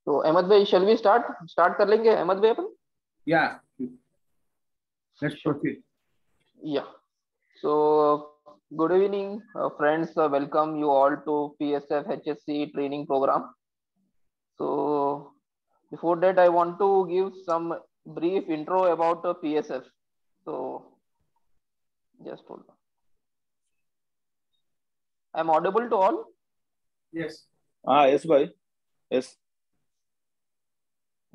तो अहमद भाई, shall we start कर लेंगे अहमद भाई अपन? Yeah, let's Sure. proceed. Yeah. So good evening, friends. Welcome you all to PSF HSC training program. So before that, I want to give some brief intro about PSF. So just hold on. I'm audible to all? Yes. Yes, bhai. Yes,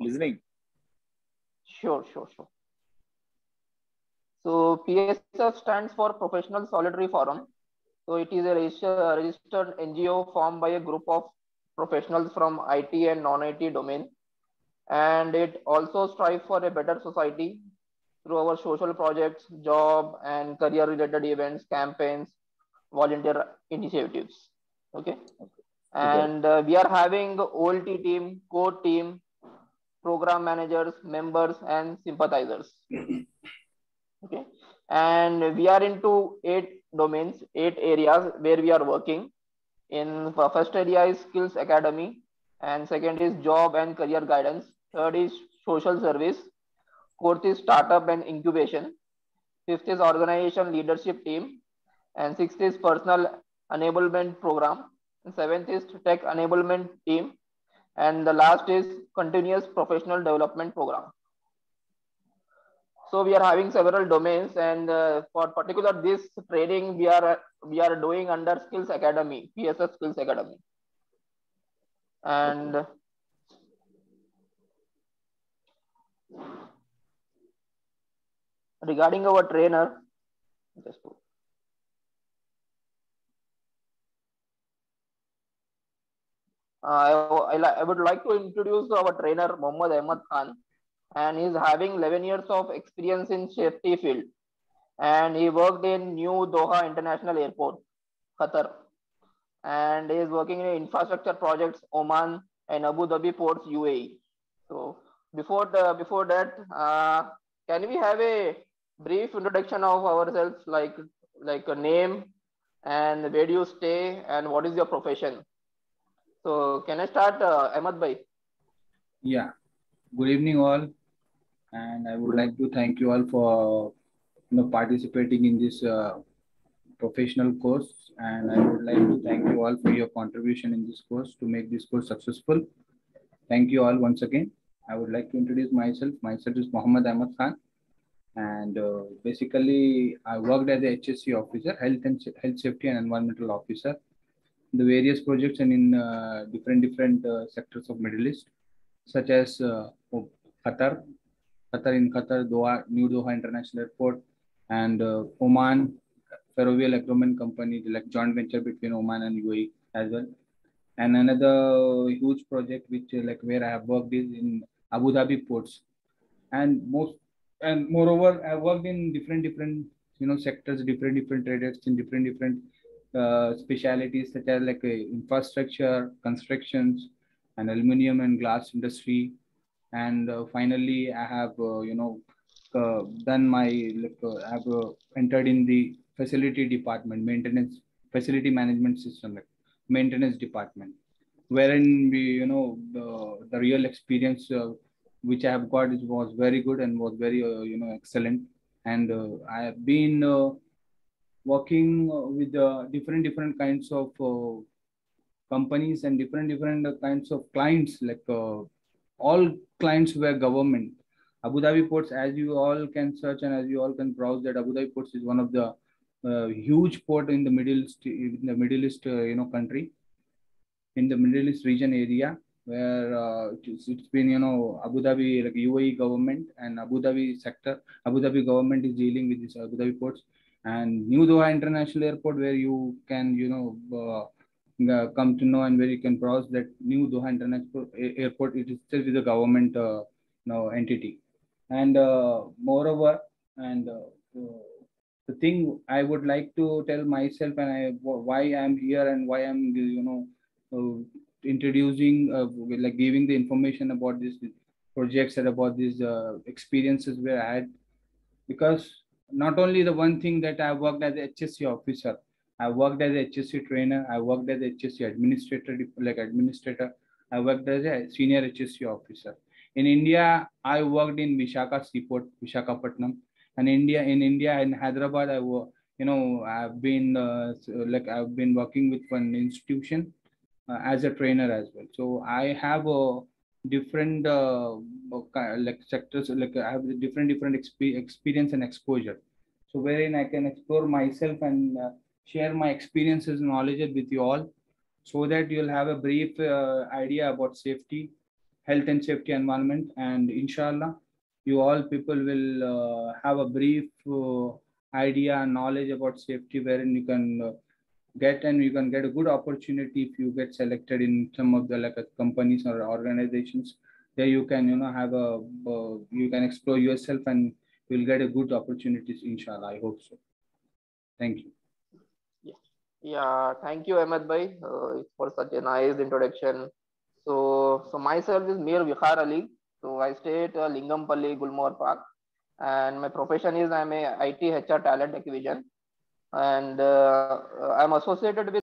listening. Sure. So PSF stands for Professional Solitary Forum. So it is a registered NGO formed by a group of professionals from IT and non-IT domain, and it also strives for a better society through our social projects, job and career related events, campaigns, volunteer initiatives. Okay. Okay. And we are having OLT team, core team, program managers, members and sympathizers. Okay. And we are into 8 domains, 8 areas where we are working. In first area is skills academy, and second is job and career guidance. Third is social service. Fourth is startup and incubation. Fifth is organization leadership team, and sixth is personal enablement program. And seventh is tech enablement team, and the last is continuous professional development program. So we are having several domains, and for particular this training we are doing under skills academy, PSS skills academy. And regarding our trainer, just I would like to introduce our trainer Mohammad Ahmad Khan, and he's having 11 years of experience in safety field, and he worked in New Doha International Airport, Qatar, and he is working in infrastructure projects Oman and Abu Dhabi ports UAE. So before that, can we have a brief introduction of ourselves, like a name and where do you stay and what is your profession? So can I start, Ahmad bhai? Yeah. Good evening, all, and I would like to thank you all for participating in this professional course, and I would like to thank you all for your contribution in this course to make this course successful. Thank you all once again. I would like to introduce myself. Myself is Mohammad Ahmad Khan, and basically I worked as a HSC officer, health safety and environmental officer, the various projects and in different sectors of Middle East, such as Qatar, Doha, New Doha International Airport, and Oman, Ferrovial Agreement Company, like joint venture between Oman and UAE as well. And another huge project which like where I have worked is in Abu Dhabi ports, and moreover I worked in different sectors, different traders in different specialities such as like infrastructure, constructions, and aluminum and glass industry. And finally, I have done my I have entered in the facility department, maintenance, facility management system, like maintenance department, wherein we the real experience which I have got was very good and was very excellent. And I have been working with different kinds of companies and different kinds of clients, like all clients were government. Abu Dhabi ports, as you all can search and as you all can browse, that Abu Dhabi ports is one of the huge port in the Middle East country, in the Middle East region area, where it's been, Abu Dhabi, like UAE government and Abu Dhabi sector, Abu Dhabi government is dealing with this Abu Dhabi ports. And New Doha International Airport, where you can, come to know and where you can browse that New Doha International Airport, it is still with the government entity. And moreover, and the thing I would like to tell myself and why I'm here and why I'm introducing like giving the information about these projects and about these experiences where I had, because not only the one thing that I worked as a HSC officer, I worked as a HSC trainer, I worked as a HSC administrator, I worked as a senior HSC officer. In India, I worked in Visakhapatnam Seaport, Visakhapatnam, and in India in Hyderabad, I've been I've been working with one institution as a trainer as well. So I have a different sectors, like I have different experience and exposure. So wherein I can explore myself and share my experiences and knowledge with you all, so that you'll have a brief idea about safety, health and safety environment, and inshallah, you all people will have a brief idea and knowledge about safety, wherein you can get a good opportunity if you get selected in some of the companies or organizations. There you can have a you can explore yourself and you'll get a good opportunities, inshallah. I hope so. Thank you. Yeah, thank you, Ahmed bhai, for such a nice introduction. So myself is Mir Vikhar Ali. So I stay at Lingampalli, Gulmohar Park, and my profession is I'm a IT HR talent acquisition, and I'm associated with.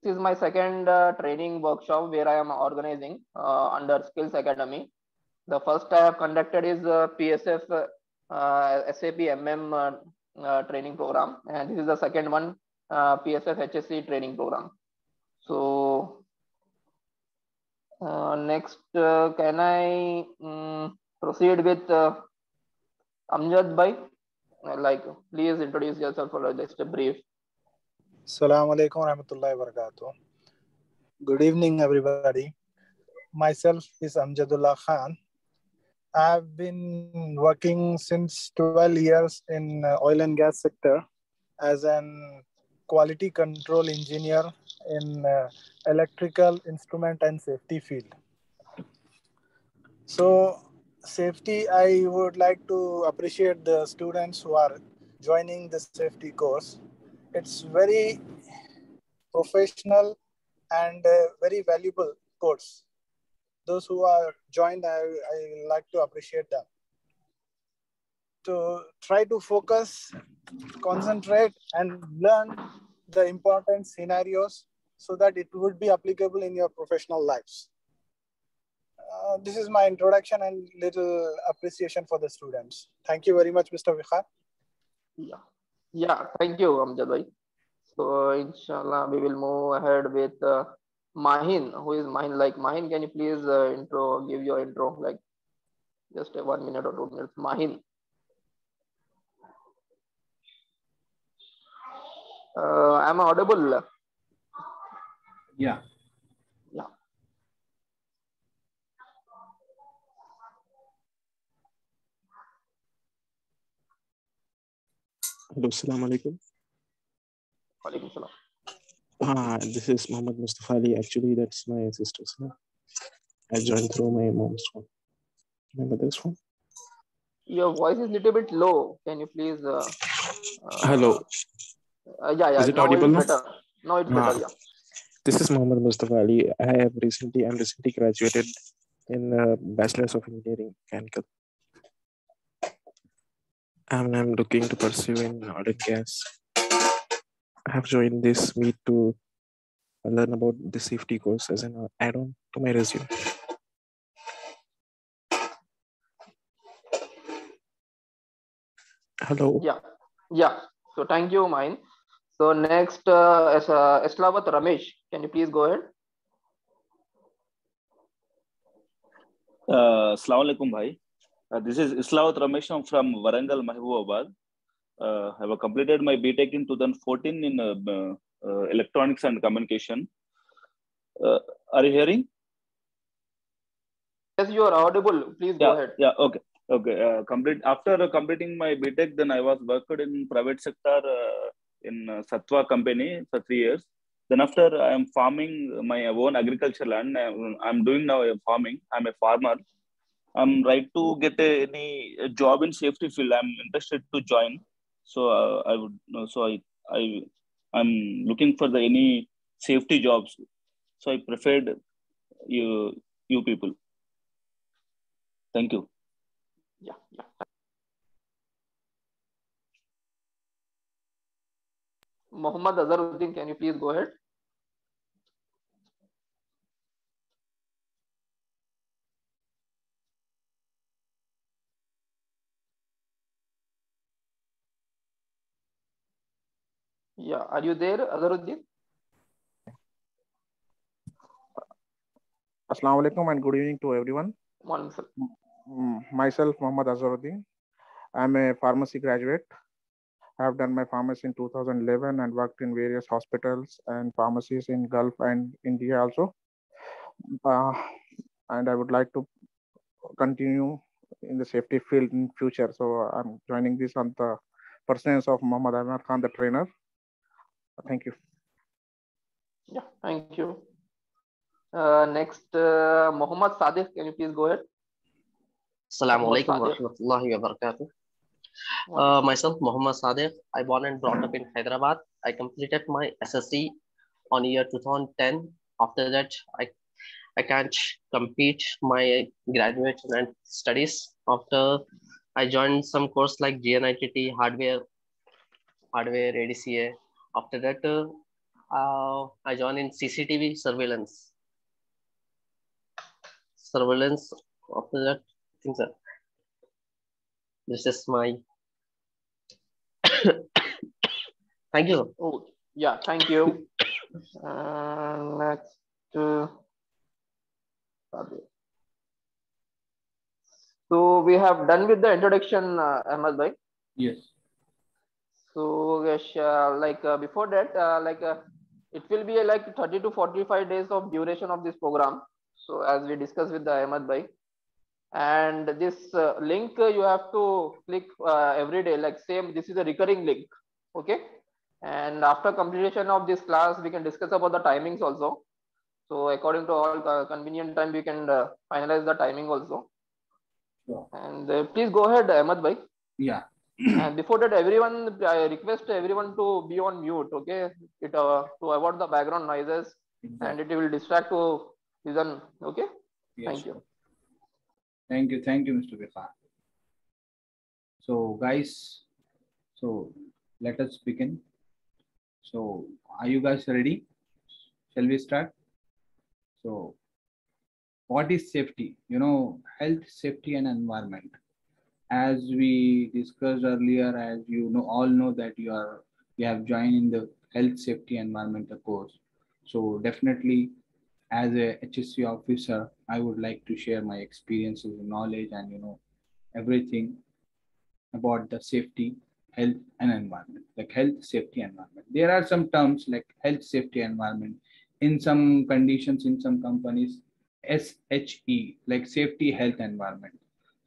This is my second training workshop where I am organizing under Skills Academy. The first I have conducted is PSF SAP MM training program, and this is the second one, PSF HSC training program. So next, can I proceed with Amjad bhai? Please introduce yourself for just a brief. Assalamu alaikum warahmatullahi wabarakatuh. Good evening, everybody. Myself is Amjadullah Khan. I've been working since 12 years in oil and gas sector as an quality control engineer in electrical instrument and safety field. So safety, I would like to appreciate the students who are joining the safety course. It's very professional and very valuable course. Those who are joined, I like to appreciate them. To try to focus, concentrate, and learn the important scenarios so that it would be applicable in your professional lives. This is my introduction and little appreciation for the students. Thank you very much, Mr. Vikhar. Yeah, thank you, Amjad bhai. So inshallah, we will move ahead with Mahin. Who is Mahin? Mahin, can you please give your intro, just 1 minute or 2 minutes. Mahin. Am I audible? Yeah. Hello, Assalamu alaikum. Walaikum salam. This is Muhammad Mustafa Ali. Actually, that's my sister's name. I joined through my mom's phone. Remember this one? Your voice is a little bit low. Can you please? Hello. Yeah. Is it now audible it's now? better. Now it's better. Yeah. This is Muhammad Mustafa Ali. I'm recently graduated in Bachelor's of Engineering Mechanical. I'm looking to pursue in oil and gas. I have joined this meet to learn about the safety course as an add-on to my resume. Hello. Yeah. So thank you, Mahin. So next, Eslawat Ramesh. Can you please go ahead? Assalamu alaikum, bhai. This is Islawat Ramesh from Warangal, Mahbubabad. I have completed my BTech in 2014 in electronics and communication. Are you hearing? Yes, you are audible. Please go ahead. Yeah. Okay. After completing my BTech, then I was worked in private sector in Satwa company for 3 years. Then after I am farming my own agriculture land. I'm doing now farming. I'm a farmer. I'm right to get any job in safety field. I'm interested to join. So I'm looking for any safety jobs. So I preferred you people. Thank you. Yeah. Muhammad Azharuddin, can you please go ahead? Yeah, are you there, Azharuddin? Assalamu alaikum and good evening to everyone. Morning, sir. Myself, Muhammad Azharuddin. I'm a pharmacy graduate. I have done my pharmacy in 2011 and worked in various hospitals and pharmacies in Gulf and India also. And I would like to continue in the safety field in future. So I'm joining this on the persistence of Muhammad Ahmed Khan, the trainer. Thank you. Yeah, thank you. Next, Muhammad Sadiq, can you please go ahead? Assalamu alaikum wa rahmatullahi wa barakatuh. Myself, Muhammad Sadiq. I born and brought up in Hyderabad. I completed my SSC on year 2010. After that, I can't complete my graduation and studies. After I joined some course like GNITT, hardware ADCA. After that, I joined in CCTV surveillance. After that, I think that this is my. Thank you. Oh, yeah, thank you. Next, so we have done with the introduction, Ahmed bhai. Yes. So before that, it will be like 30 to 45 days of duration of this program. So as we discussed with the Ahmed bhai, and this link you have to click every day, like same. This is a recurring link, okay? And after completion of this class, we can discuss about the timings also. So according to all convenient time, we can finalize the timing also. Sure. And please go ahead, Ahmed bhai. Yeah. And before that, I request everyone to be on mute, okay? To avoid the background noises, Exactly. and it will distract to listen, okay? Yes. Thank you. Thank you, Mr. Bifar. So guys, so let us begin. So are you guys ready? Shall we start? So what is safety? Health, safety and environment. As we discussed earlier, as you know, all know that you have joined in the health, safety, environmental course. So definitely, as a HSC officer, I would like to share my experiences, knowledge, and everything about the safety, health, and environment. Like health, safety, environment. There are some terms like health, safety, environment. In some conditions, in some companies, SHE, like safety, health, environment.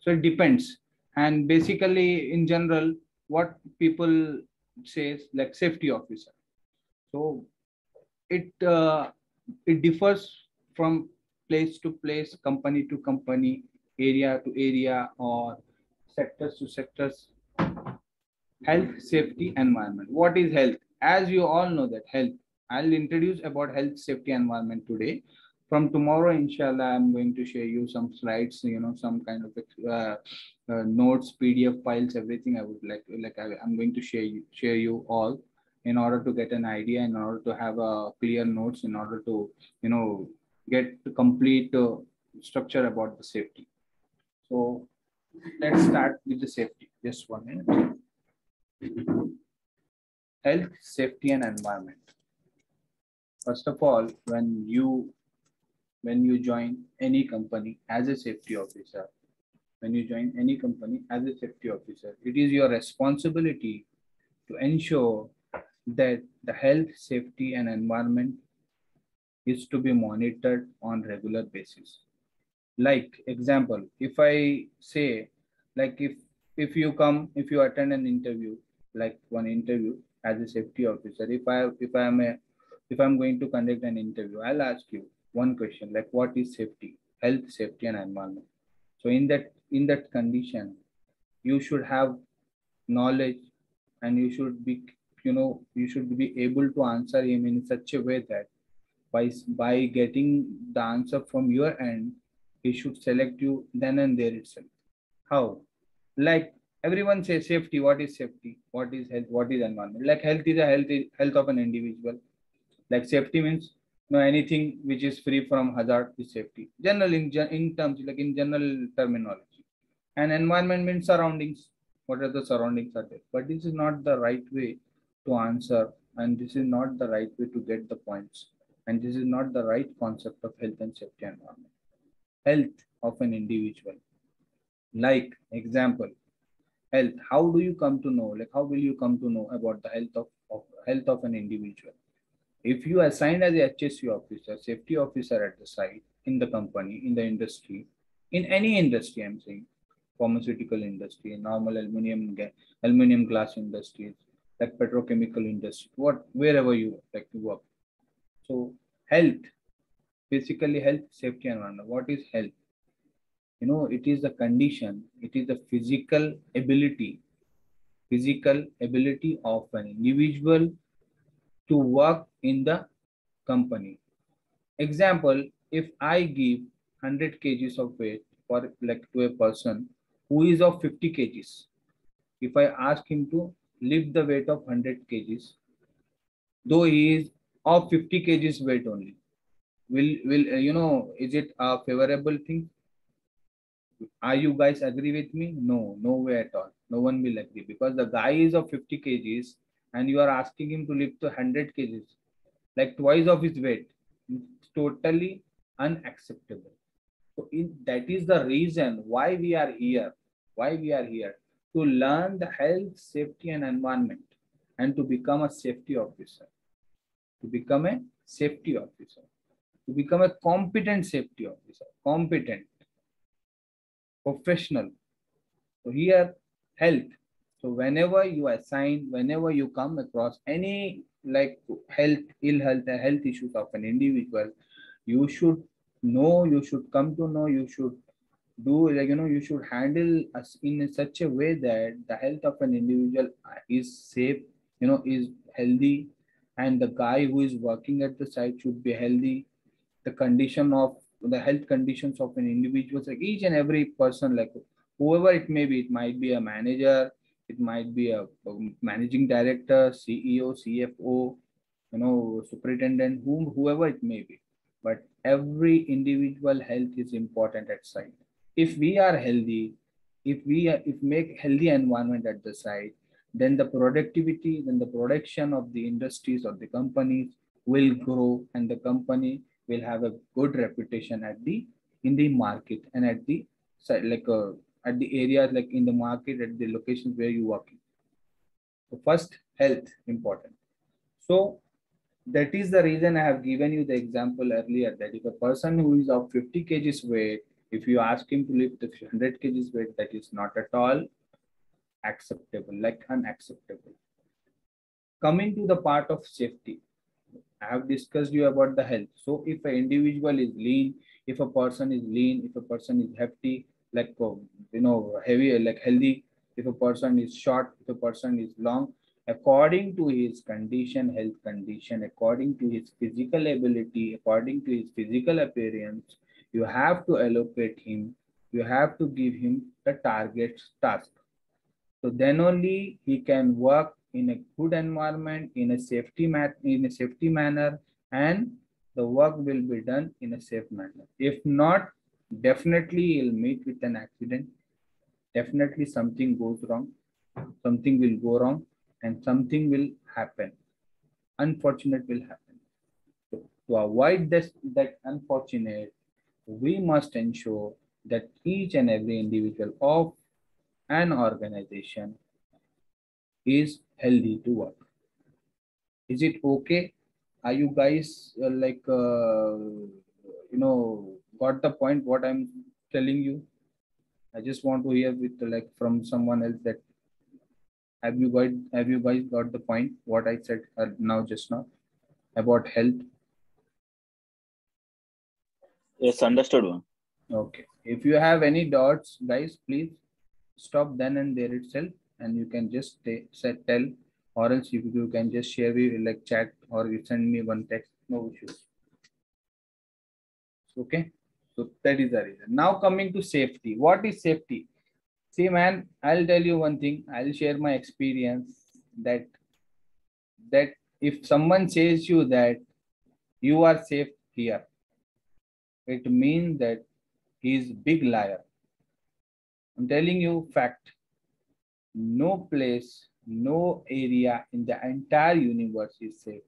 So it depends. And basically, in general, what people say is like safety officer. So it differs from place to place, company to company, area to area, or sectors to sectors. Health, safety, environment. What is health? As you all know that health, I'll introduce about health, safety, environment today. From tomorrow, inshallah, I'm going to share you some slides, some kind of notes, PDF files, everything. I would I'm going to share you all in order to get an idea, in order to have a clear notes, in order to get the complete structure about the safety. So let's start with the safety. Just 1 minute. Health, safety, and environment. First of all, when you join any company as a safety officer, it is your responsibility to ensure that the health, safety, and environment is to be monitored on regular basis. Like example, if I say, like if you attend an interview, like one interview as a safety officer, if I'm going to conduct an interview, I'll ask you one question, like what is safety, health, safety, and environment. So in that condition, you should have knowledge, and you should be able to answer him in such a way that by getting the answer from your end, he should select you then and there itself. How? Like everyone says safety. What is safety? What is health? What is environment? Like health is a health of an individual. Like safety means anything which is free from hazard is safety. General in terms, like in general terminology. And environment means surroundings. What are the surroundings are there? But this is not the right way to answer and this is not the right way to get the points, and this is not the right concept of health and safety environment. Health of an individual, like example, health. How do you come to know? Like how will you come to know about the health of an individual? If you are assigned as a HSC officer, safety officer at the site, in the company, in the industry, in any industry, I'm saying, pharmaceutical industry, normal aluminum glass industries, like petrochemical industry, wherever you like to work. So health, basically health, safety, environment. What is health? You know, it is the condition, it is the physical ability of an individual to work in the company. Example, if I give 100 kgs of weight for like to a person who is of 50 kgs, if I ask him to lift the weight of 100 kgs, though he is of 50 kgs weight only, is it a favorable thing? Are you guys agree with me? No, no way at all. No one will agree, because the guy is of 50 kgs and you are asking him to lift 100 kgs, like twice of his weight. It's totally unacceptable. So that is the reason why we are here. Why we are here? To learn the health, safety, and environment, and to become a safety officer. To become a safety officer. To become a competent safety officer. Competent. Professional. So here, health. So whenever you assign, whenever you come across any like ill health issues of an individual, you should know, you should come to know, you should do, like, you should handle us in such a way that the health of an individual is safe, is healthy, and the guy who is working at the site should be healthy. The health conditions of an individual, like each and every person, like whoever it may be, it might be a manager, it might be a managing director, CEO, CFO, superintendent, whoever it may be. But every individual health is important at site. If we are healthy, if make healthy environment at the site, then the productivity, then the production of the industries or the companies will grow, and the company will have a good reputation in the market, and at the site, like at the areas, like in the market, at the locations where you work. So first, health important. So that is the reason I have given you the example earlier, that if a person who is of 50 kgs weight, if you ask him to lift 100 kgs weight, that is not at all acceptable, like unacceptable. Coming to the part of safety, I have discussed you about the health. So if an individual is lean, if a person is lean, if a person is hefty, like heavy, like healthy, if a person is short, if a person is long, according to his condition, health condition, according to his physical ability, according to his physical appearance, you have to allocate him, you have to give him the target task. So then only he can work in a good environment, in a safety manner, and the work will be done in a safe manner. If not, definitely he'll meet with an accident. Definitely something goes wrong, something will go wrong, and something will happen. Unfortunate will happen. So to avoid that unfortunate, we must ensure that each and every individual of an organization is healthy to work. Is it okay? Are you guys got the point what I'm telling you? I just want to hear from someone else that have you guys got the point what I said just now about health? Yes, understood one. Okay. If you have any doubts, guys, please stop then and there itself, and you can just tell, or else you can just share with chat, or you send me one text, no issues. Okay, so that is the reason. Now coming to safety. What is safety? See, man, I'll tell you one thing. I'll share my experience that if someone says you that you are safe here, it means that he is big liar. I'm telling you fact. No place no area in the entire universe is safe,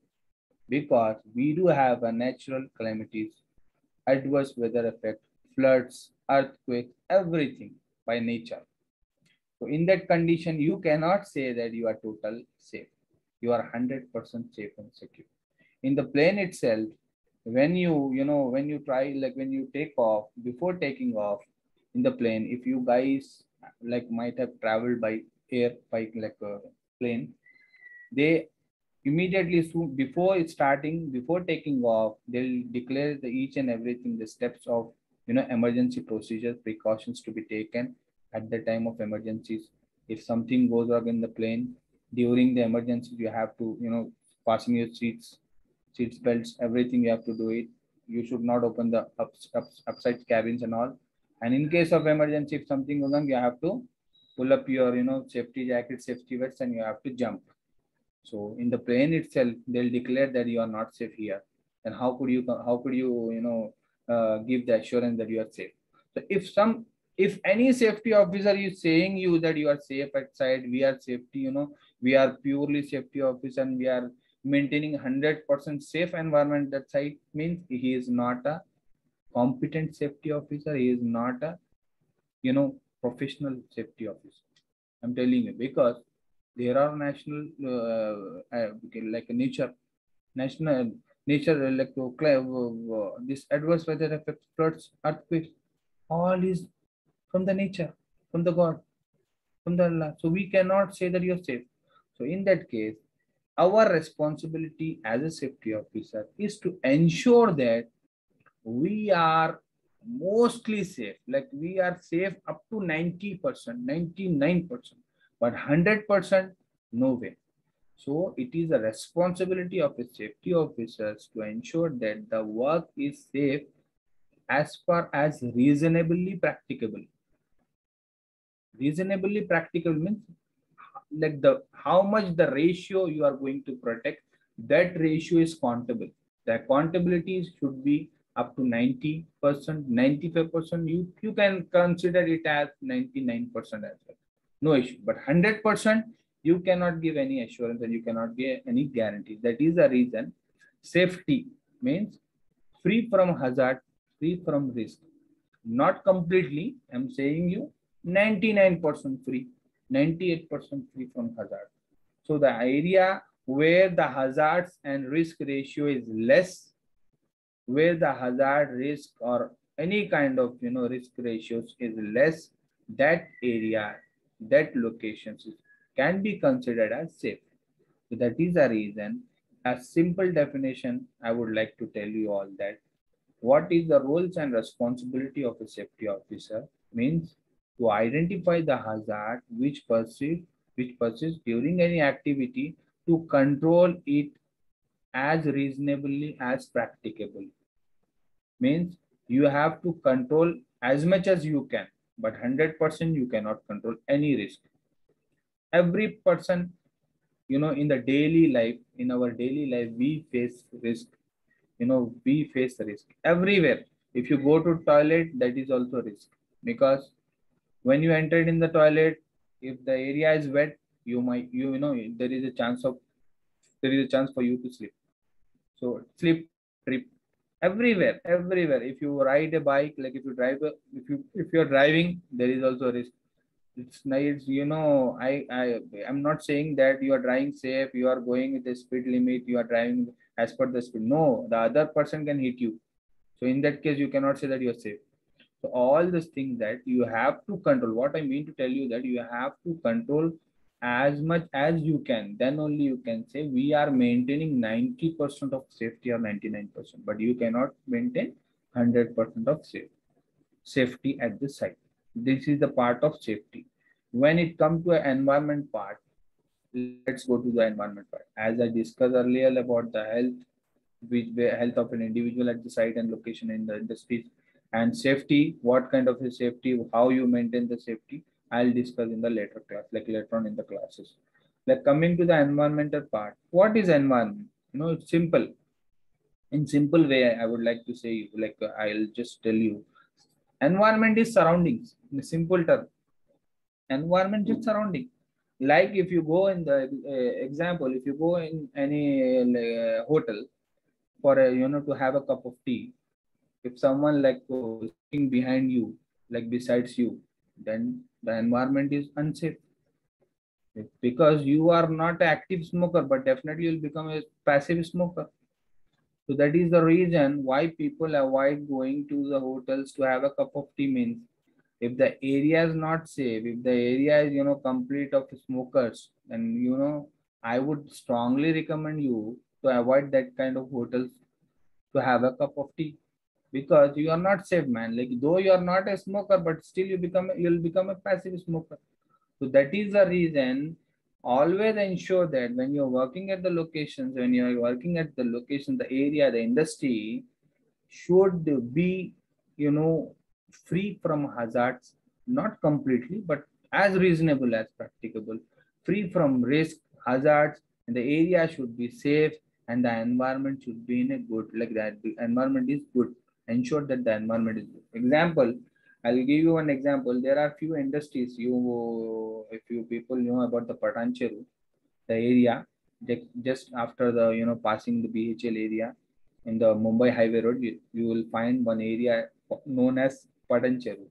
because we do have a natural calamities, adverse weather effect, floods, earthquakes, everything by nature. So in that condition, you cannot say that you are total safe. You are 100% safe and secure. In the plane itself, when you try, like when you take off, before taking off in the plane, if you guys like might have traveled by air, by like a plane, they immediately soon before starting, before taking off, they'll declare the each and everything, the steps of emergency procedures, precautions to be taken at the time of emergencies. If something goes wrong in the plane during the emergency, you have to fasten your seats belts, everything you have to do it. You should not open the upside cabins and all. And in case of emergency, if something goes wrong, you have to pull up your safety jacket, safety vests, and you have to jump. So in the plane itself, they'll declare that you are not safe here. And how could you give the assurance that you are safe? So if any safety officer is saying you that you are safe outside, we are safety, we are purely safety officer and we are maintaining 100% safe environment, that site, means he is not a competent safety officer. He is not a professional safety officer. I'm telling you, because there are national like national nature like this adverse weather effects, floods, earthquakes, all is from the nature, from the God, from the Allah. So we cannot say that you're safe. So in that case, our responsibility as a safety officer is to ensure that we are mostly safe, like we are safe up to 90%, 99%, but 100%, no way. So it is a responsibility of a safety officers to ensure that the work is safe as far as reasonably practicable. Reasonably practicable means like how much the ratio you are going to protect, that ratio is countable. The accountability should be up to 90%, 95%. You can consider it as 99% as well. No issue. But 100%, you cannot give any assurance and you cannot give any guarantee. That is the reason safety means free from hazard, free from risk. Not completely, I'm saying you 99% free, 98% free from hazard. So the area where the hazards and risk ratio is less, where the hazard risk or any kind of risk ratios is less, that area, that locations can be considered as safe. So that is the reason, a simple definition I would like to tell you all that what is the roles and responsibility of a safety officer means to identify the hazard which persists during any activity, to control it as reasonably as practicable. Means you have to control as much as you can, but 100% you cannot control any risk. Every person, in the daily life, in our daily life, we face risk. We face risk everywhere. If you go to toilet, that is also risk, because when you entered in the toilet, if the area is wet, there is a chance for you to slip. So slip, trip, everywhere. If you ride a bike, like if you're driving, there is also risk. It's nice, I'm not saying that you are driving safe, you are going with the speed limit, you are driving as per the speed. No, the other person can hit you. So in that case, you cannot say that you're safe. So all these things that you have to control. What I mean to tell you that you have to control as much as you can. Then only you can say we are maintaining 90% of safety or 99%, but you cannot maintain 100% of safety at the site. This is the part of safety. When it comes to an environment part, let's go to the environment part. As I discussed earlier about the health of an individual at the site and location in the industry, and safety, what kind of a safety, how you maintain the safety, I'll discuss in the later class, like later on in the classes. Like coming to the environmental part, what is environment? It's simple. In simple way, I would like to say, like I'll just tell you, environment is surroundings. In a simple term, environment is surrounding. Like if you go in the example, if you go in any hotel for a, to have a cup of tea, if someone like sitting behind you, like besides you, then the environment is unsafe because you are not an active smoker, but definitely you'll become a passive smoker. So that is the reason why people avoid going to the hotels to have a cup of tea. Means if the area is not safe, if the area is complete of smokers, then I would strongly recommend you to avoid that kind of hotels to have a cup of tea, because you are not safe, man. Like though you are not a smoker, but still you'll become a passive smoker. So that is the reason. Always ensure that when you're working at the locations, when you're working at the location, the area, the industry should be, free from hazards, not completely, but as reasonable as practicable, free from risk, hazards, and the area should be safe, and the environment should be in a good, like that. The environment is good. Ensure that the environment is good. Example, I'll give you one example. There are few industries. If you people know about the Patancheru, the area just after the passing the BHL area in the Mumbai Highway Road, you will find one area known as Patancheru,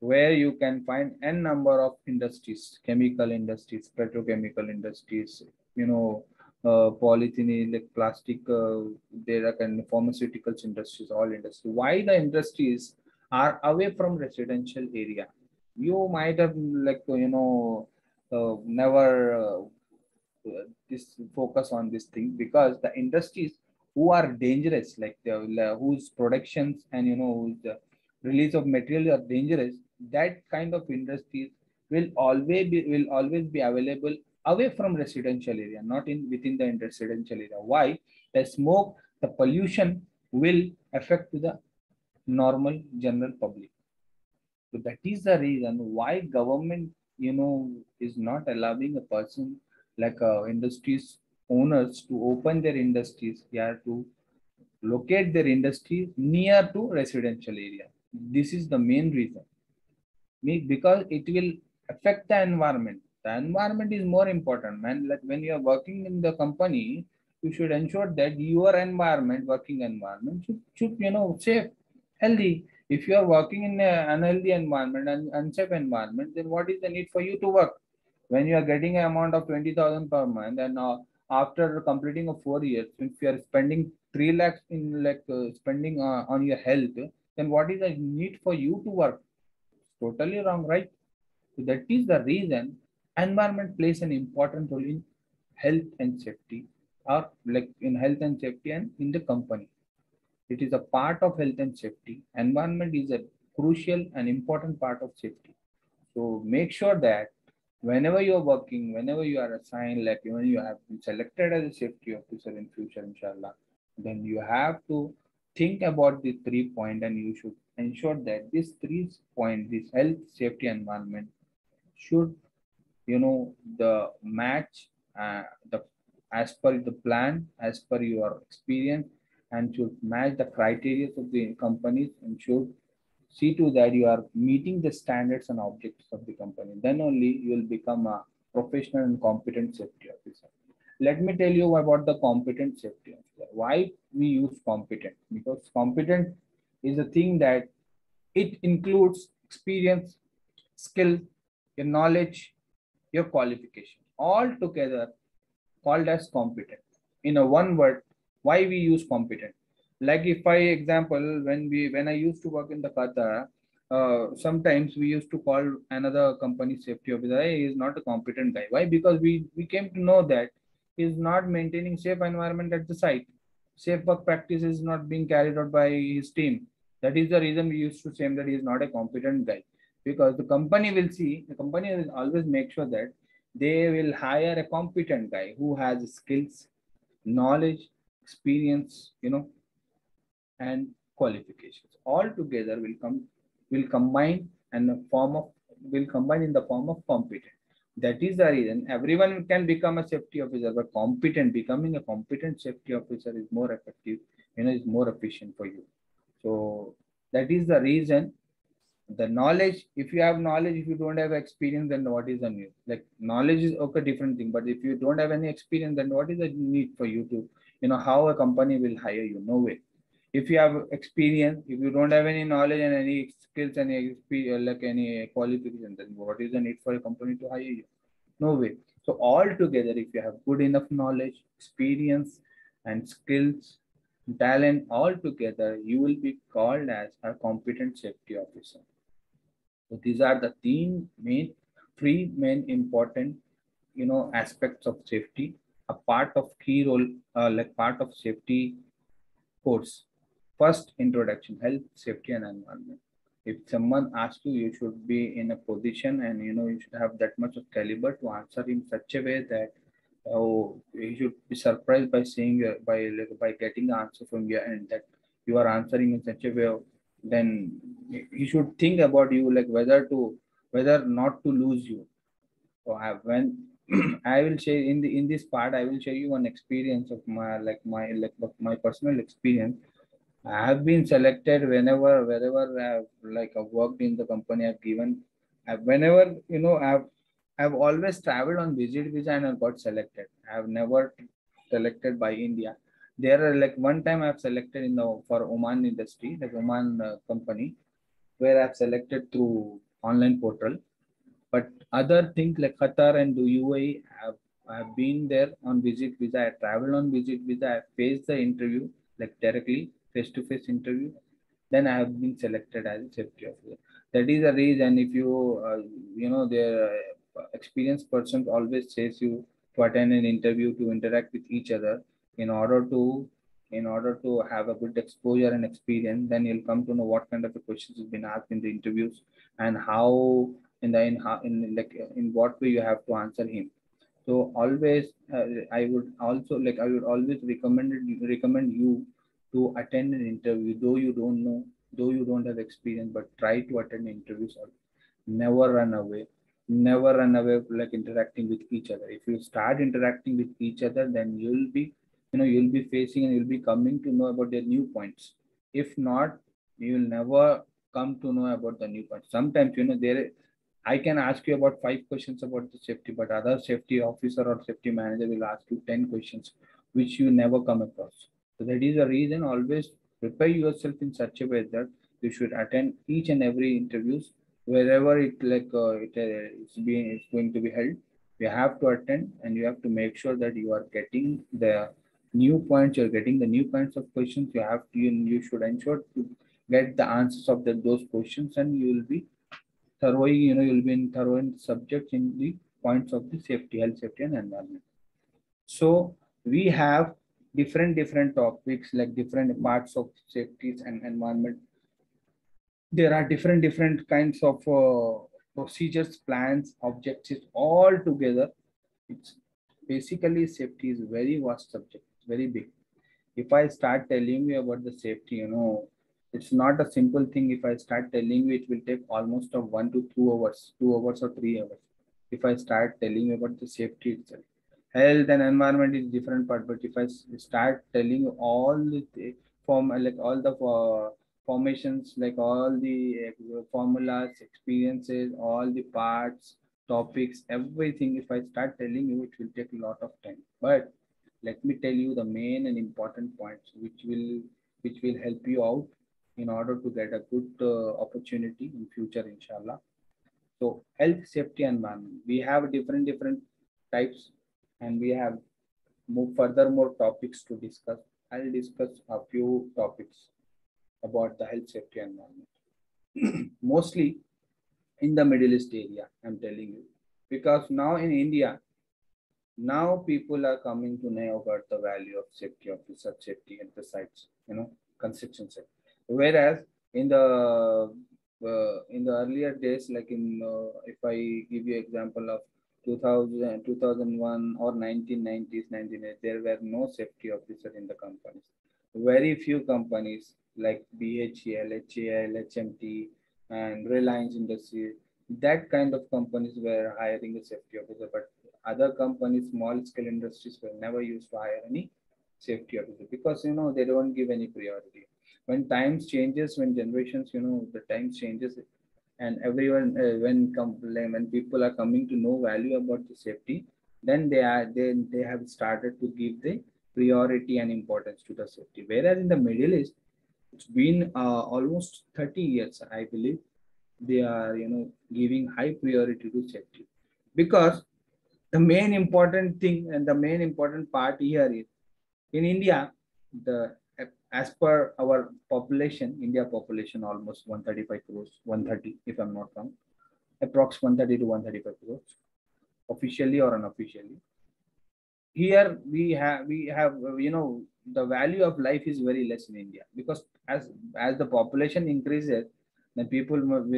where you can find n number of industries, chemical industries, petrochemical industries, polythene, like plastic, there are kind of pharmaceuticals industries, all industries. Why the industries are away from residential area? You might have like never this focus on this thing, because the industries who are dangerous, like whose productions and whose release of material are dangerous, that kind of industries will always be available away from residential area, not in within the residential area. Why? The smoke, the pollution will affect to the normal general public. So that is the reason why government, is not allowing a person like industries owners to open their industries here, to locate their industries near to residential area. This is the main reason. Because it will affect the environment. The environment is more important, man. Like when you are working in the company, you should ensure that your environment, working environment, should safe, healthy. If you are working in an unhealthy environment and unsafe environment, then what is the need for you to work? When you are getting an amount of 20,000 per month, and after completing of 4 years, if you are spending 3 lakhs in spending on your health, then what is the need for you to work? Totally wrong, right? So that is the reason environment plays an important role in health and safety, or like in health and safety and in the company. It is a part of health and safety. Environment is a crucial and important part of safety. So make sure that whenever you are working, whenever you are assigned, like when you have been selected as a safety officer in future, inshallah, then you have to think about the 3 points, and you should ensure that these 3 points, this health, safety, environment, should the match the as per the plan, as per your experience, and should match the criteria of the companies, and should see to that you are meeting the standards and objectives of the company. Then only you will become a professional and competent safety officer. Let me tell you about the competent safety officer. Why we use competent? Because competent is a thing that it includes experience, skill, your knowledge, your qualification, all together called as competent. In a one word, why we use competent? Like if I example, when I used to work in the Qatar, sometimes we used to call another company safety officer, hey, he is not a competent guy. Why? Because we came to know that he is not maintaining safe environment at the site. Safe work practice is not being carried out by his team. That is the reason we used to say that he is not a competent guy. Because the company will always make sure that they will hire a competent guy who has skills, knowledge, experience, and qualifications. All together will combine will combine in the form of competent. That is the reason everyone can become a safety officer, but becoming a competent safety officer is more effective, is more efficient for you. So that is the reason The knowledge, if you have knowledge, if you don't have experience, then what is the need? Like knowledge is okay, different thing, but if you don't have any experience, then what is the need for you to, how a company will hire you? No way. If you have experience, if you don't have any knowledge and any skills and any experience, like any qualification, then what is the need for a company to hire you? No way. So all together, if you have good enough knowledge, experience, and skills, talent, all together, you will be called as a competent safety officer. So these are the three main important, aspects of safety, a part of key role, like part of safety course. First, introduction, health, safety, and environment. If someone asks you, you should be in a position and you should have that much of caliber to answer in such a way that you should be surprised by seeing by getting the answer from your end, that you are answering in such a way. Then you should think about you, like whether not to lose you. So when I will share in this part, I will share you one experience of my personal experience. I have been selected wherever I've worked in the company I've given. Whenever I've always traveled on visit visa and I got selected. I have never selected by India. There are like one time I've selected for Oman industry, like Oman company, where I've selected through online portal. But other things like Qatar and the UAE, I've been there on visit visa. I traveled on visit visa. I faced the interview like directly, face-to-face interview. Then I have been selected as a safety officer. That is the reason. If the experienced person always says you to attend an interview, to interact with each other in order to have a good exposure and experience, then you'll come to know what kind of questions has been asked in the interviews and how in what way you have to answer him. So always I would always recommend you to attend an interview, though you don't know, though you don't have experience, but try to attend interviews. Never run away. Never run away like interacting with each other. If you start interacting with each other, then you'll be facing and you'll be coming to know about their new points. If not, you will never come to know about the new points. Sometimes I can ask you about 5 questions about the safety, but other safety officer or safety manager will ask you 10 questions, which you never come across. So that is the reason. Always prepare yourself in such a way that you should attend each and every interviews wherever it's going to be held. You have to attend and you have to make sure that you are getting the new points. You're getting the new kinds of questions. You should ensure to get the answers of those questions, and you will be thoroughly, you'll be in thorough in subjects in the points of the safety, health, safety, and environment. So we have different topics, like different parts of safety and environment. There are different kinds of procedures, plans, objectives, all together. It's basically safety is very vast subject, very big. If I start telling you about the safety, it's not a simple thing. If I start telling you, it will take almost 1 to 2 hours, 2 hours or 3 hours. If I start telling you about the safety itself, health and environment is different part. But if I start telling you all the formations, like all the formulas, experiences, all the parts, topics, everything, if I start telling you, it will take a lot of time. But let me tell you the main and important points which will help you out in order to get a good opportunity in future, inshallah. So health, safety, and environment. We have different types, and we have more topics to discuss. I'll discuss a few topics about the health, safety, and environment. Mostly in the Middle East area, I'm telling you, because now in India, now people are coming to know about the value of safety officer, safety at the sites, construction site. Whereas in the earlier days, like if I give you example of 2000, 2001 or 1990s, 1980s, there were no safety officer in the companies. Very few companies like BHEL, HAL, HMT, and Reliance Industries, that kind of companies were hiring a safety officer. But other companies, small scale industries, were never used to hire any safety officer because they don't give any priority. When times changes, when generations, the times changes, And everyone, when people are coming to know value about the safety, then they have started to give the priority and importance to the safety. Whereas in the Middle East, it's been almost 30 years, I believe, they are giving high priority to safety, because the main important thing and the main important part here is in India, the as per our population, India population almost 135 crores, 130 if I'm not wrong, approx 130 to 135 crores, officially or unofficially. Here we have the value of life is very less in India, because as the population increases, then people will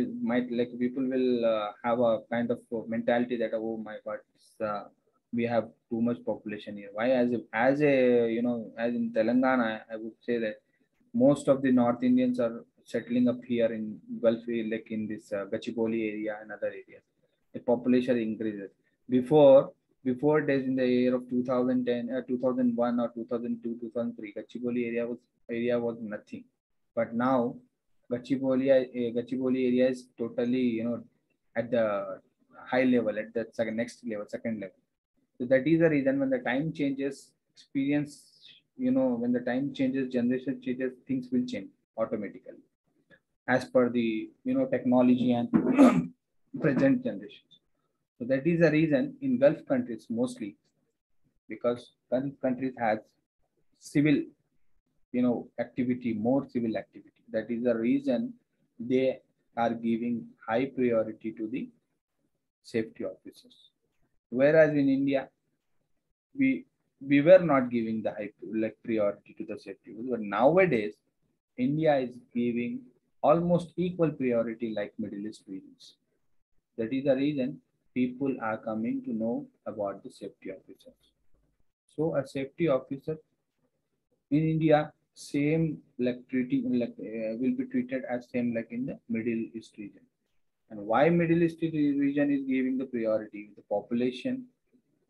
have a kind of mentality that, oh my God, we have too much population here. Why? As in Telangana, I would say that most of the North Indians are settling up here in Gulf, like in this Gachibowli area and other areas. The population increases. Before days in the year of 2010, 2001 or 2002, 2003, Gachibowli area was nothing. But now Gachibowli area is totally, at the high level, at the second level. So that is the reason when the time changes, when the time changes, generation changes, things will change automatically as per the, technology and present generations. So that is the reason in Gulf countries mostly, because Gulf countries has civil, activity, more civil activity. That is the reason they are giving high priority to the safety officers. Whereas in India, we were not giving the high priority to the safety. But nowadays, India is giving almost equal priority like Middle East regions. That is the reason people are coming to know about the safety officers. So a safety officer in India, same will be treated as same like in the Middle East region. And why Middle East region is giving the priority? The population,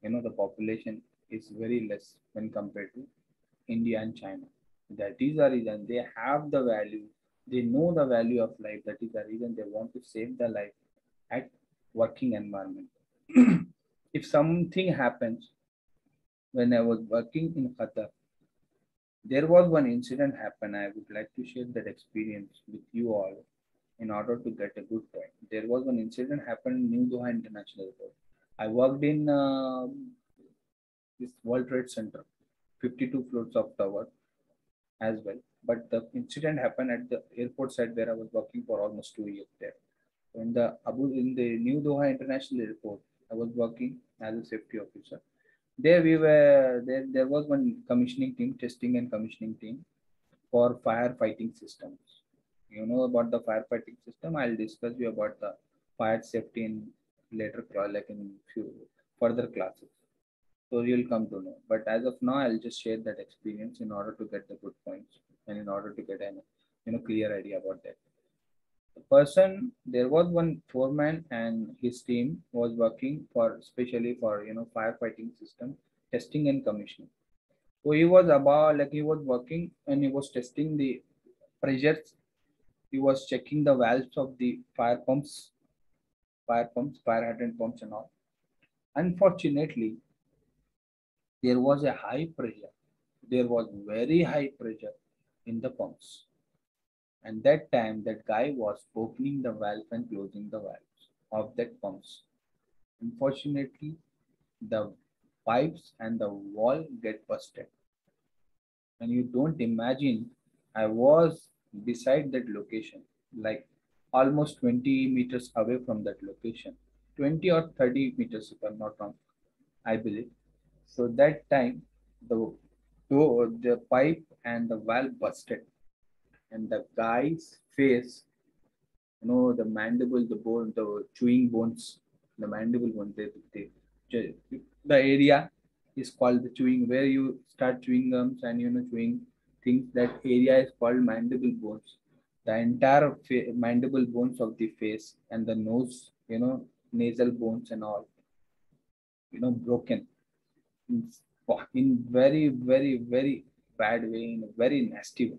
the population is very less when compared to India and China. That is the reason they have the value. They know the value of life. That is the reason they want to save the life at working environment. If something happens, when I was working in Qatar, there was one incident happen. I would like to share that experience with you all in order to get a good point. There was one incident happened in New Doha International Airport. I worked in this World Trade Center, 52 floors of tower as well. But the incident happened at the airport site where I was working for almost 2 years there. In the New Doha International Airport, I was working as a safety officer. There was one commissioning team, testing and commissioning team for firefighting systems. You know about the firefighting system. I'll discuss you about the fire safety in later class, like in few further classes. So you'll come to know. But as of now, I'll just share that experience in order to get the good points and in order to get an clear idea about that. There was one foreman and his team was working especially for firefighting system testing and commissioning. So he was working and he was testing the pressures. He was checking the valves of the fire hydrant pumps and all. Unfortunately, there was a high pressure. There was very high pressure in the pumps. And that time, that guy was opening the valve and closing the valves of that pumps. Unfortunately, the pipes and the wall get busted. And you don't imagine, I was beside that location, like almost 20 meters away from that location, 20 or 30 meters if I'm not wrong, I believe. So that time, the pipe and the valve busted, and the guy's face, the mandible, the bone, the chewing bones, the mandible bone, the area is called the chewing, where you start chewing gums and chewing things. That area is called mandible bones. The entire mandible bones of the face and the nose, nasal bones and all, broken in very, very, very bad way, in a very nasty way.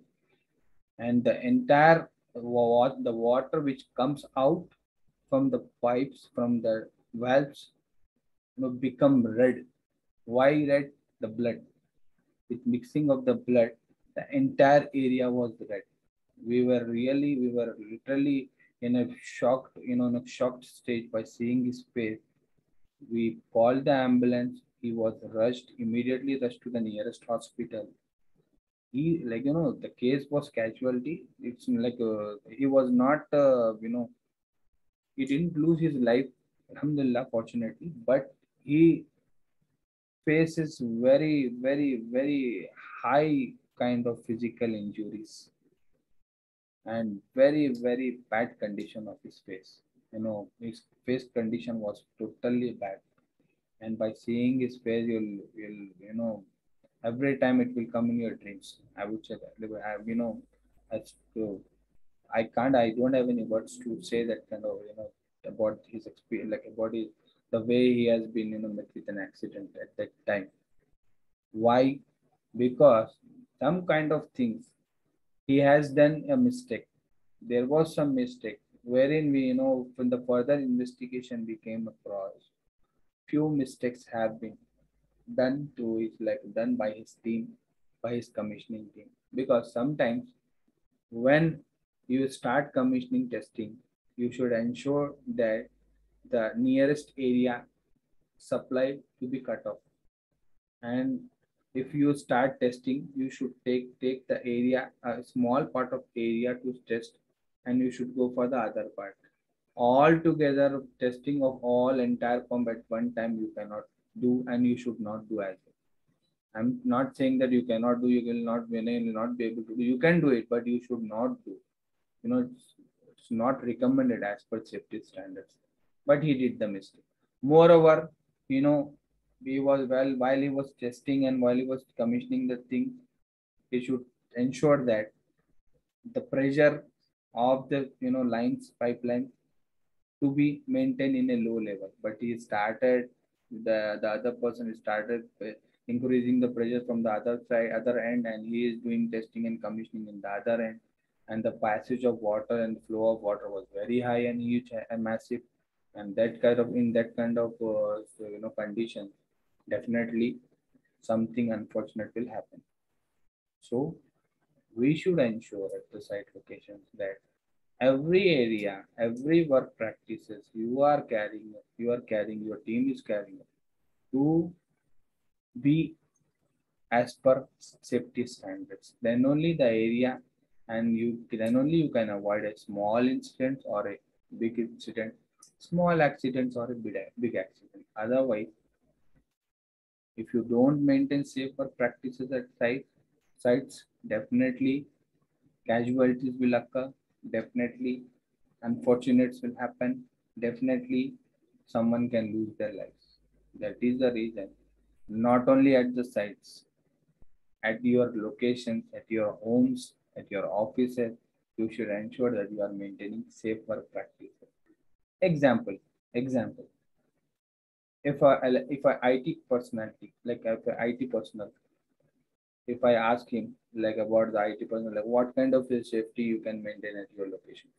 And the entire the water which comes out from the pipes, from the valves, become red. Why red? The blood. With mixing of the blood, the entire area was red. We were literally in a shocked, in a shocked stage by seeing his face. We called the ambulance. He was immediately rushed to the nearest hospital. He, the case was casualty. It's like he was not, he didn't lose his life, alhamdulillah, fortunately, but he faces very, very, very high kind of physical injuries and very, very bad condition of his face. His face condition was totally bad. And by seeing his face, every time it will come in your dreams. I would say that, as to, I don't have any words to say that kind of, about his experience, like about the way he has been, met with an accident at that time. Why? Because some kind of things he has done a mistake. There was some mistake wherein we, from the further investigation we came across few mistakes have been done done by his team, by his commissioning team. Because sometimes when you start commissioning testing, you should ensure that the nearest area supply to be cut off. And if you start testing, you should take the area, a small part of area to test, and you should go for the other part. All together testing of all entire pump at one time you cannot do, and you should not do as well. I'm not saying that you cannot do, you will not be able to do. You can do it, but you should not do. It's not recommended as per safety standards. But he did the mistake. Moreover, he was while he was testing and while he was commissioning the thing, he should ensure that the pressure of the pipeline to be maintained in a low level. But he started the other person started increasing the pressure from the other end, and he is doing testing and commissioning in the other end, and the passage of water and flow of water was very high and huge and massive, and in that kind of condition, definitely something unfortunate will happen. So we should ensure at the site locations that every area, every work practices your team is carrying to be as per safety standards. Then only the area then only you can avoid a small incident or a big incident, small accidents or a big accident. Otherwise, if you don't maintain safe work practices at sites, definitely casualties will occur. Definitely unfortunates will happen. Definitely someone can lose their lives. That is the reason, not only at the sites, at your locations, at your homes, at your offices, you should ensure that you are maintaining safe work practices. Example. If a IT personality, like if a IT personnel, if I ask him like about the IT personnel, like what kind of safety you can maintain at your location?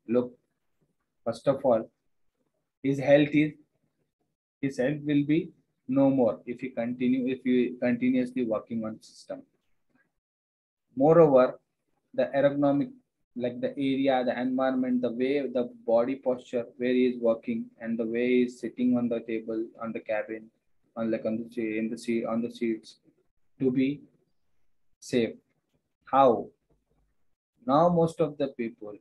Look, first of all, his health will be no more if you continuously working on system. Moreover, the ergonomic, like the area, the environment, the way the body posture where he is working, and the way he is sitting on the table, on the cabin, on the seats, to be safe. How? Now most of the people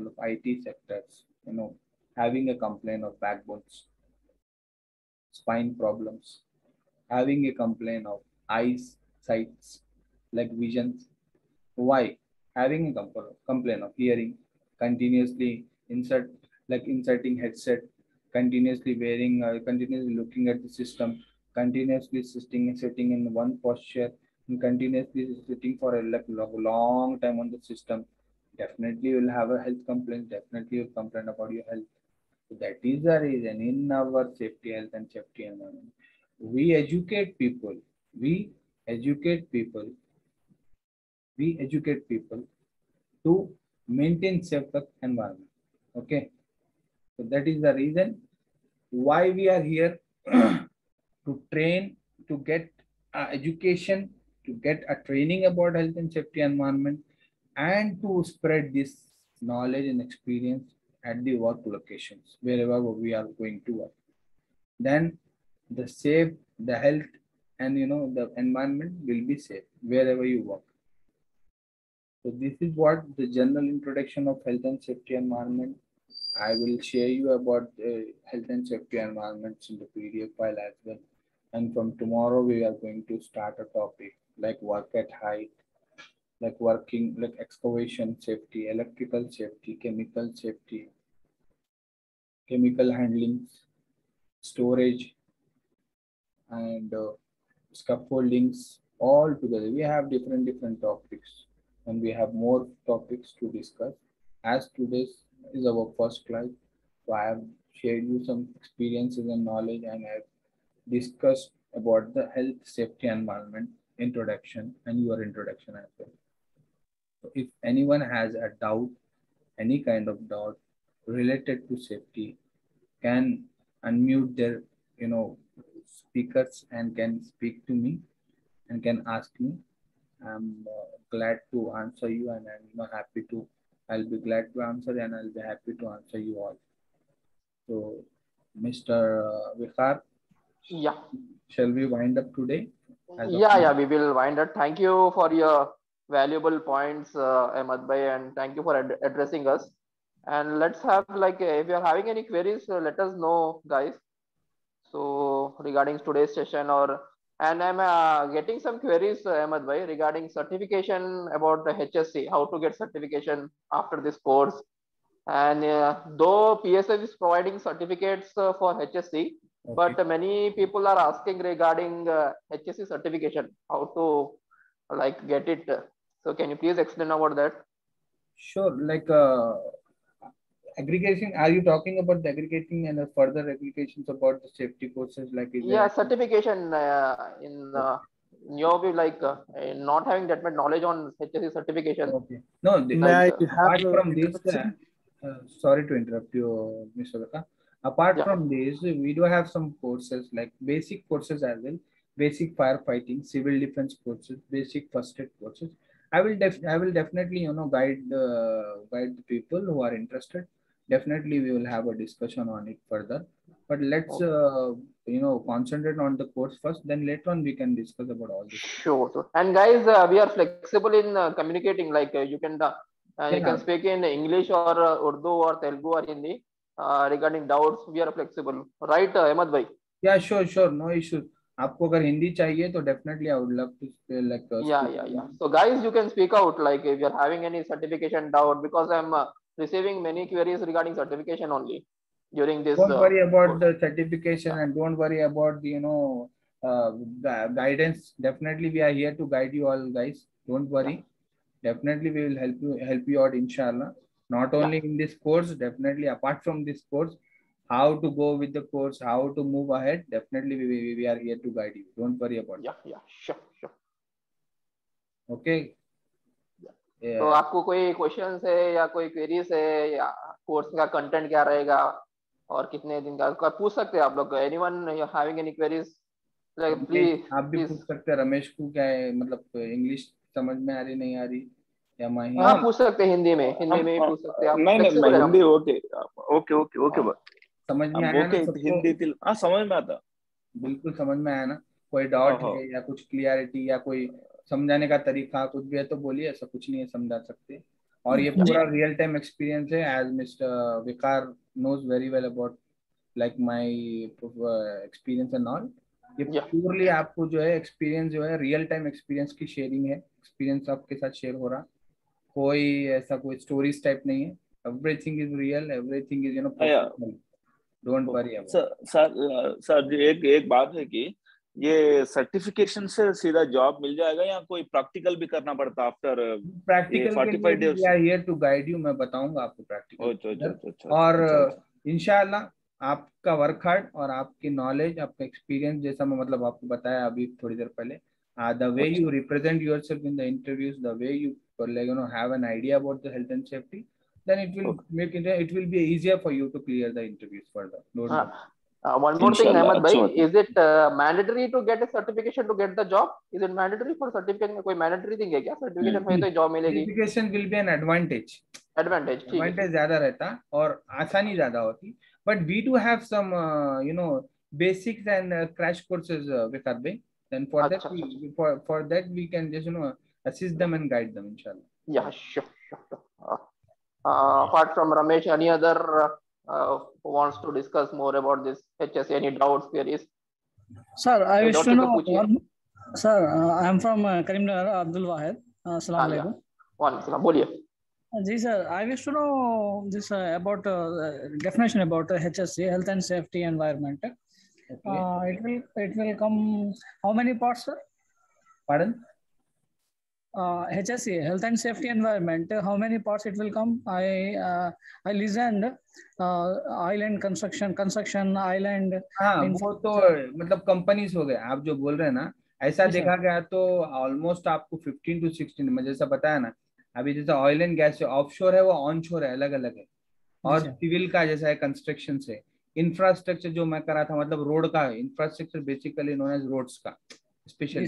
of IT sectors, having a complaint of backbones, spine problems, having a complaint of eyes, sights, like visions. Why? Having a complaint of hearing, continuously inserting headset, continuously continuously looking at the system, continuously sitting in one posture, and continuously sitting for a long time on the system. Definitely you will have a health complaint. Definitely you will complain about your health. So that is the reason in our safety, health and safety environment, we educate people. We educate people. To maintain safe work environment. Okay. So that is the reason why we are here to train, to get education, to get a training about health and safety environment, and to spread this knowledge and experience at the work locations wherever we are going to work. Then the safe, the health, and the environment will be safe wherever you work. So this is what the general introduction of health and safety environment. I will share you about health and safety environments in the PDF file as well. And from tomorrow, we are going to start a topic like work at height, like working, like excavation safety, electrical safety, chemical safety, chemical handling, storage, and scaffoldings all together. We have different topics, and we have more topics to discuss. As today's is our first class, so I have shared you some experiences and knowledge, and I have discussed about the health, safety, environment introduction and your introduction as well. So if anyone has a doubt, any kind of doubt related to safety, can unmute their speakers and can speak to me and can ask me. I'm glad to answer you, and I'm happy to. I'll be glad to answer, and I'll be happy to answer you all. So, Mr. Vikhar, Yeah. Shall we wind up today? Yeah, we will wind up. Thank you for your valuable points, Ahmad Bhai, and thank you for addressing us. And let's have if you're having any queries, let us know, guys. So regarding today's session, and I'm getting some queries, Ahmad Bhai, regarding certification about the HSC, how to get certification after this course. And though PSF is providing certificates for HSC, okay, but many people are asking regarding HSC certification, how to get it. So can you please explain about that? Sure. Aggregation, are you talking about the aggregating and further aggregations about the safety courses? Certification in your view, not having that much knowledge on HSC certification. Okay. No, apart from this, sorry to interrupt you, Mr. Vika. Apart from this, we do have some courses like basic courses as well, basic firefighting, civil defense courses, basic first aid courses. I will definitely guide the people who are interested. Definitely we will have a discussion on it further, but let's concentrate on the course first, then later on we can discuss about all this. Sure. And guys, we are flexible in communicating, you can speak in English or Urdu or Telugu or Hindi regarding doubts. We are flexible, right, Ahmad Bhai? Yeah, sure, no issues. आपको अगर हिंदी चाहिए तो definitely I would love to yeah. So guys, you can speak out if you're having any certification doubt, because I'm receiving many queries regarding certification only during this. Don't worry about the certification, and don't worry about the guidance. Definitely we are here to guide you all, guys. Don't worry. Definitely we will help you out, inshallah. Not only in this course, definitely apart from this course, how to go with the course, how to move ahead, definitely we are here to guide you. Don't worry about it. Yeah, sure. Okay. तो आपको कोई question है या कोई queries है, या course का content क्या रहेगा और कितने दिन का पूछ सकते हैं आप लोग. Anyone having any queries, please आप भी पूछ सकते हैं. रमेश को क्या है, मतलब इंग्लिश समझ में आ रही नहीं आ रही, या हाँ पूछ सकते हैं. हिंदी में पूछ सकते हैं आप. नहीं हिंदी. ओके समझ में आया ना? हिंदी समझ में आता. बिल्कुल समझ में आया ना? कोई डाउट है या कुछ क्लियरिटी या कोई समझाने का तरीका कुछ भी है तो बोलिए. ऐसा कुछ नहीं है, समझा सकते. और ये पूरा रियल टाइम एक्सपीरियंस है, as mister Vikhar knows very well about my experience and all. ये प्योरली आपको जो है एक्सपीरियंस जो है रियल टाइम एक्सपीरियंस की शेयरिंग है. एक्सपीरियंस आपके साथ शेयर हो रहा, कोई ऐसा कोई स्टोरीज टाइप नहीं है. Everything is real, everything is professional. Don't worry about. Sir एक बात है कि ये सर्टिफिकेशन से सीधा जॉब मिल जाएगा या कोई प्रैक्टिकल भी करना पड़ता after practical 45 days? We are here to guide you. मैं बताऊंगा आपको प्रैक्टिकल. और इंशाल्लाह आपका वर्क हार्ड और आपकी नॉलेज, आपका एक्सपीरियंस, जैसा मैं मतलब आपको बताया अभी थोड़ी देर पहले, the way you represent yourself in the interviews, the way you have an idea about the health and safety, then it will make it will be easier for you to clear the interviews further. One more thing, Inshallah, Ahmed bhai, अच्छा होता है। is it mandatory to get a certification to get the job? Is it mandatory for certificate में कोई mandatory thing है क्या? Certification है तो job मिलेगी। Certification will be an advantage. Advantage, ठीक है। Advantage ज्यादा रहता और आसानी ज्यादा होती. But we do have some basics and crash courses with Arbe. Then for that for that we can just assist them and guide them, inshallah. Yeah, sure. Apart from Ramesh, any other who wants to discuss more about this HSC? Any doubts, queries? Sir, I wish to know. Sir, I am from Karimnagar, Abdul Wahid. Assalamu alaikum. Waalaikum, boliye. जी sir, I wish to know this about definition about HSC, health and safety environment. Okay. It will come how many parts, sir? Pardon? HSC, health and safety environment. How many parts it will come? I listened. Island construction island. हाँ, वो तो मतलब companies हो गए. आप जो बोल रहे हैं ना, ऐसा देखा गया तो ऑलमोस्ट आपको 15 to 16 में जैसा बताया ना. अभी जैसा ऑयल एंड गैस ऑफशोर है, वो ऑनशोर है, अलग अलग है. और सिविल का जैसा है कंस्ट्रक्शन से. इंफ्रास्ट्रक्चर जो मैं करा था, मतलब रोड का infrastructure basically known as roads का स्पेशली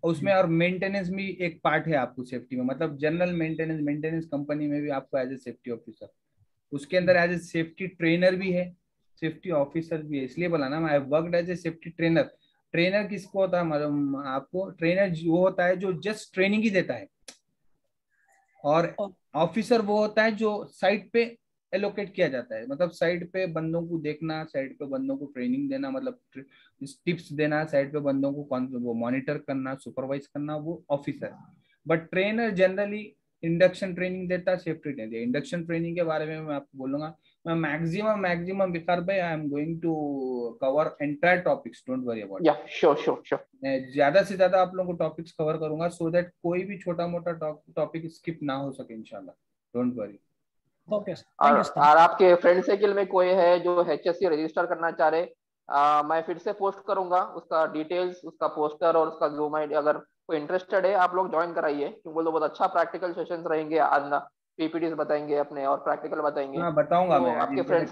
उसमें. और मेंटेनेंस भी एक पार्ट है आपको सेफ्टी में, मतलब जनरल मेंटेनेंस कंपनी में भी आपको एज ए सेफ्टी ऑफिसर, उसके अंदर एज ए सेफ्टी ट्रेनर भी है, सेफ्टी ऑफिसर भी है. इसलिए बोला ना, I worked as a safety trainer. Trainer किसको होता है मालूम आपको? ट्रेनर वो होता है जो जस्ट ट्रेनिंग ही देता है, और ऑफिसर वो होता है जो साइट पे एलोकेट किया जाता है, मतलब साइट पे बंदों को देखना, साइट पे बंदों को ट्रेनिंग देना, मतलब टिप्स देना, साइट पे बंदों को वो मॉनिटर करना, सुपरवाइज करना, वो officer. But trainer generally induction training देता है, सेफ्टी ट्रेनिंग. इंडक्शन ट्रेनिंग के बारे में मैं आपको बोलूंगा. मैं मैक्सिमम विकार भाई, I am going to cover entire topics, don't worry about. Yeah sure. मैं ज्यादा से ज्यादा आप लोगों को टॉपिक्स कवर करूंगा, सो दैट कोई भी छोटा मोटा टॉपिक स्किप ना हो सके, इंशाल्लाह. Don't worry. ओके. और आपके फ्रेंड सर्किल में कोई है जो HSC रजिस्टर करना चाह रहे, मैं फिर से पोस्ट करूंगा उसका डिटेल्स, उसका पोस्टर और उसका जूम आईडी. अगर कोई इंटरेस्टेड है, आप लोग ज्वाइन कराइए, क्योंकि बोलो बहुत अच्छा प्रैक्टिकल सेशंस रहेंगे. आज PPTs बताएंगे अपने और प्रैक्टिकल बताएंगे. हाँ, बताऊंगा तो मैं. आपके फ्रेंड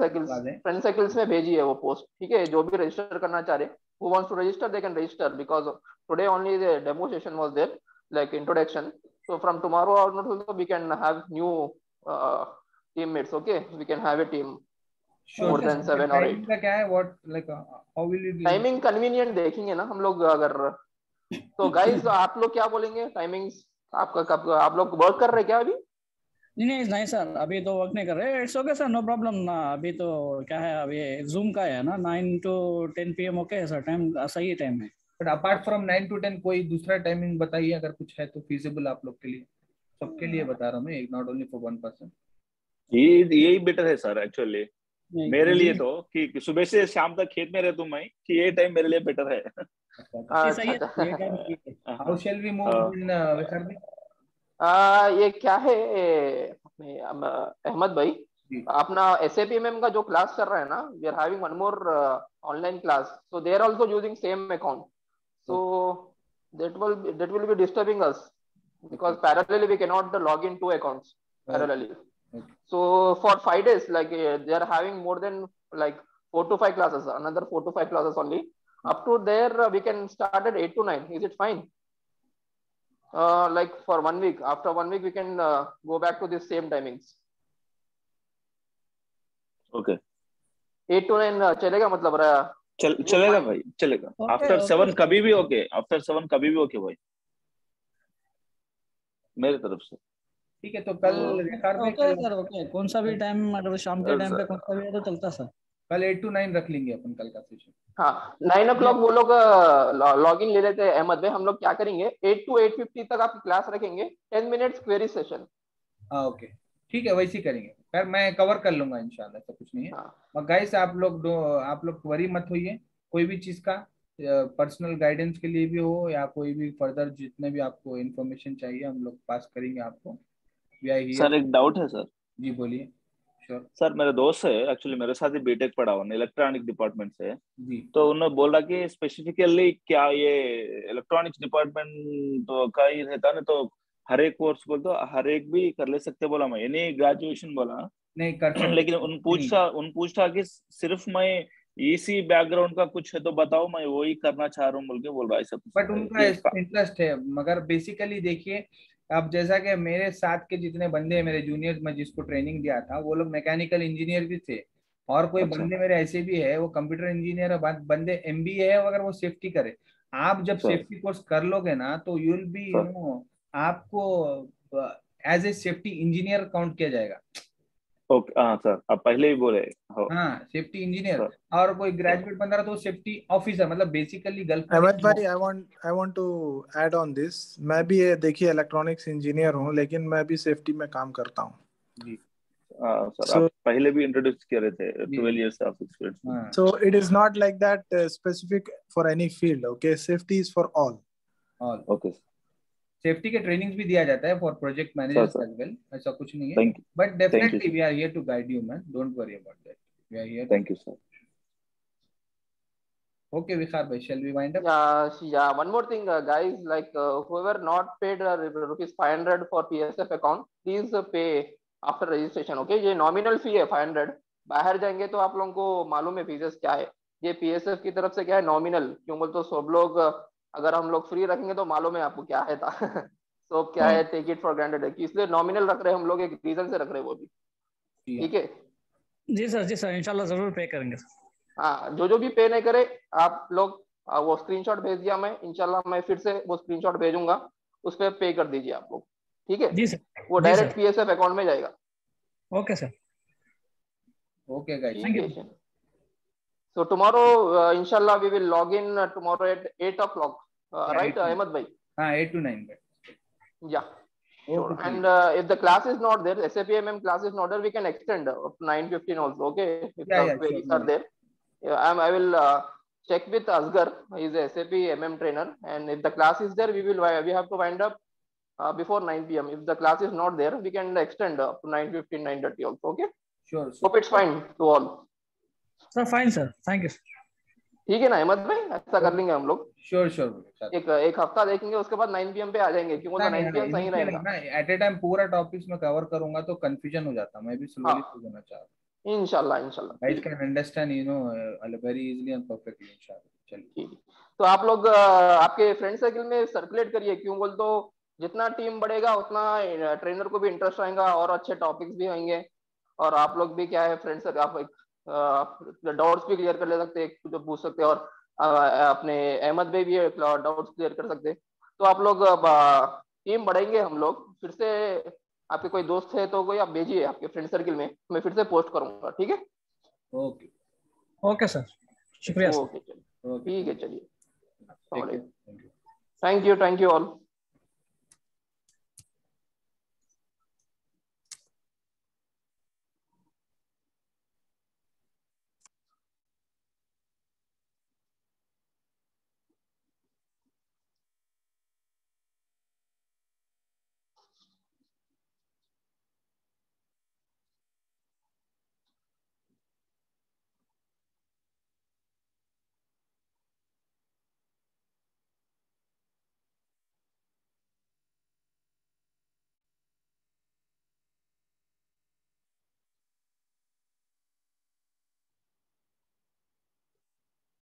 सर्किल्स में भेजिए वो पोस्ट, ठीक है? जो भी रजिस्टर करना चाह रहे, who wants to register, they can register, because today only the demo session was there, like introduction. So from tomorrow onwards we can have new teammates. Okay, we can have a team. Sure. More than 7 or 8. क्या है? What like how will you do? Timing convenient देखेंगे ना हम लोग. अगर तो guys आप लोग क्या बोलेंगे? टाइमिंग्स आपका कब? आप लोग वर्क कर रहे क्या अभी? नहीं सर, अभी तो वर्क नहीं कर रहे. It's okay sir, no problem ना. अभी तो क्या है, अभी जूम का है ना, 9 to 10 PM. ओके है सर, टाइम सही टाइम है. बट अपार्ट फ्रॉम 9 to 10 कोई दूसरा टाइमिंग बताइए अगर कुछ है तो, फीजिबल आप लोग के लिए. सबके लिए बता रहा हूँ मैं, not only for one person. यही बेटर है सर एक्चुअली मेरे लिए तो, कि सुबह से शाम तक खेत में रहता हूं मैं, कि ये टाइम मेरे लिए बेटर है. How shall we move in Vikhar भाई? ये क्या है अहमद भाई, अपना SAPMM का जो क्लास चल रहा है ना, we are having one more online class, so they are also using same account, so that will be disturbing us, because parallelly we cannot log in 2 accounts parallelly. So for 5 days, like they are having more than like 4 to 5 classes, another 4 to 5 classes only. Up to there we can start at 8 to 9. Is it fine? Like for 1 week, after 1 week we can go back to the same timings. Okay. 8 to 9 चलेगा, मतलब चलेगा भाई, चलेगा. After 7 कभी भी okay, after 7 कभी भी okay भाई, मेरे तरफ से. ठीक है, तो कल ओके. कौन सा भी टाइम, अगर शाम के टाइम पे कौन सा भी है तो चलता सर. कल 8 to 9 रख लेंगे अपन कल का सेशन. हाँ, 9 o'clock वो लोग लॉग इन ले लेते हैं अहमद भाई. हम लोग क्या करेंगे, 8 to 8:50 तक आपकी क्लास रखेंगे, 10 minutes क्वेरी सेशन. हाँ ओके, ठीक है, वैसे ही करेंगे. फिर मैं कवर कर लूंगा इंशाल्लाह, ऐसा कुछ नहीं है. और गाइस आप लोग वरी मत होइए, कोई भी चीज का पर्सनल गाइडेंस के लिए भी हो, या कोई भी फर्दर जितने भी आपको इन्फॉर्मेशन चाहिए हम लोग पास करेंगे आपको. सर एक डाउट है सर. जी बोलिए. श्योर सर, मेरा दोस्त है एक्चुअली, मेरे साथ ही बीटेक पढ़ा हुआ, इलेक्ट्रॉनिक डिपार्टमेंट से जी. तो उन्होंने बोला कि स्पेसिफिकली क्या ये इलेक्ट्रॉनिक्स डिपार्टमेंट तो का ही रहता ना, तो हर एक कोर्स बोल तो हर एक भी कर ले सकते बोला मैं, यानी ग्रेजुएशन बोला नहीं कर सकते। लेकिन उन पूछा कि सिर्फ मैं इसी बैकग्राउंड का कुछ है तो बताओ, मैं वही करना चाह रहा हूँ बोल के बोल रहा है सब। बट उनका इंटरेस्ट है, मगर बेसिकली देखिए अब जैसा कि मेरे साथ के जितने बंदे हैं, मेरे जूनियर में जिसको ट्रेनिंग दिया था, वो लोग मैकेनिकल इंजीनियर भी थे, और कोई अच्छा। बंदे मेरे ऐसे भी है वो कंप्यूटर इंजीनियर है, बंदे एमबीए है, अगर वो सेफ्टी करे। आप जब सेफ्टी कोर्स कर लोगे ना तो you will be you know, आपको as a safety engineer count किया जाएगा। ओके, हाँ सर, आप पहले ही बोले। हाँ सेफ्टी इंजीनियर, और कोई ग्रेजुएट बंदा रहा तो सेफ्टी ऑफिसर, मतलब बेसिकली गल्फ। अहमद भाई, I want to add on this. मैं भी देखिए इलेक्ट्रॉनिक्स इंजीनियर हूँ, लेकिन मैं भी सेफ्टी में काम करता हूँ जी। सर आप पहले भी इंट्रोड्यूस किए रहे थे 12 years of experience. So it is not like that specific for any field. Okay, safety is for all. Okay. Safety के ट्रेनिंग्स भी दिया जाता है for project managers as well, ऐसा कुछ नहीं है, but definitely we are here to guide you man, don't worry about that, we are here. Thank you sir. Okay, Vikhar bhai, shall we wind up? Yeah. One more thing, guys. Like whoever not paid rupees 500 for PSF account, please pay after registration. Okay, ये nominal fee है 500. बाहर जाएंगे तो आप लोगों को मालूम है फीसेस क्या है। ये PSF की तरफ से क्या है, नॉमिनल। क्यों बोल तो सब लोग अगर हम लोग फ्री रखेंगे तो मालूम है आपको क्या है था तो क्या है, टेक इट फॉर ग्रांटेड है, इसलिए नॉमिनल रख रहे हैं हम लोग, एक रीजन से रख रहे हैं वो भी। ठीक है जी सर इंशाल्लाह जरूर पे करेंगे। हाँ, जो भी पे नहीं करे आप लोग वो स्क्रीनशॉट भेज दिया, मैं इंशाल्लाह मैं फिर से वो स्क्रीनशॉट भेजूंगा, उस पर पे कर दीजिए आप लोग। ठीक है जी सर, वो डायरेक्ट PSF अकाउंट में जाएगा। Okay sir. Okay guys, thank you. So tomorrow, inshallah, we will log in tomorrow at 8 o'clock. Right, Ahmed bhai? 8 to 9. Yeah, sure. Okay, and if the class is not there, SAPMM class is not there, we can extend up to 9:15 also. Okay, if the queries are there. I will check with Asghar. He is a SAPMM trainer, and if the class is there, we have to wind up before 9 p.m. If the class is not there, we can extend up to 9:15, 9:30 also. Okay. Sure. Hope it's fine to all. Sir fine sir, thank you. ठीक है ना अहमद भाई, ऐसा कर लेंगे हम लोग। Sure. एक हफ्ता देखेंगे, उसके बाद 9 PM पे आ जाएंगे, क्योंकि 9 PM सही रहेगा। एट ए टाइम पूरा टॉपिक्स में कवर करूंगा तो कंफ्यूजन हो जाता, मैं भी स्लोली समझना चाह रहा हूं। इंशाल्लाह guys can understand you know very easily and perfectly इंशाल्लाह। चलिए तो आप लोग आपके फ्रेंड सर्कल में सर्कुलेट करिए, क्यों बोल तो जितना टीम बढ़ेगा उतना ट्रेनर को भी इंटरेस्ट आएगा और अच्छे टॉपिक्स भी होंगे, और आप लोग भी क्या है फ्रेंड्स, आप डाउट्स भी क्लियर कर ले सकते हैं, जो पूछ सकते हैं, और अपने अहमद भाई भी डाउट्स क्लियर कर सकते हैं। तो आप लोग टीम बढ़ेंगे हम लोग, फिर से आपके कोई दोस्त है तो कोई आप भेजिए आपके फ्रेंड सर्कल में, मैं फिर से पोस्ट करूंगा। ठीक है, ओके सर, शुक्रिया। ओके चलिए, ठीक है, चलिए, थैंक यू ऑल।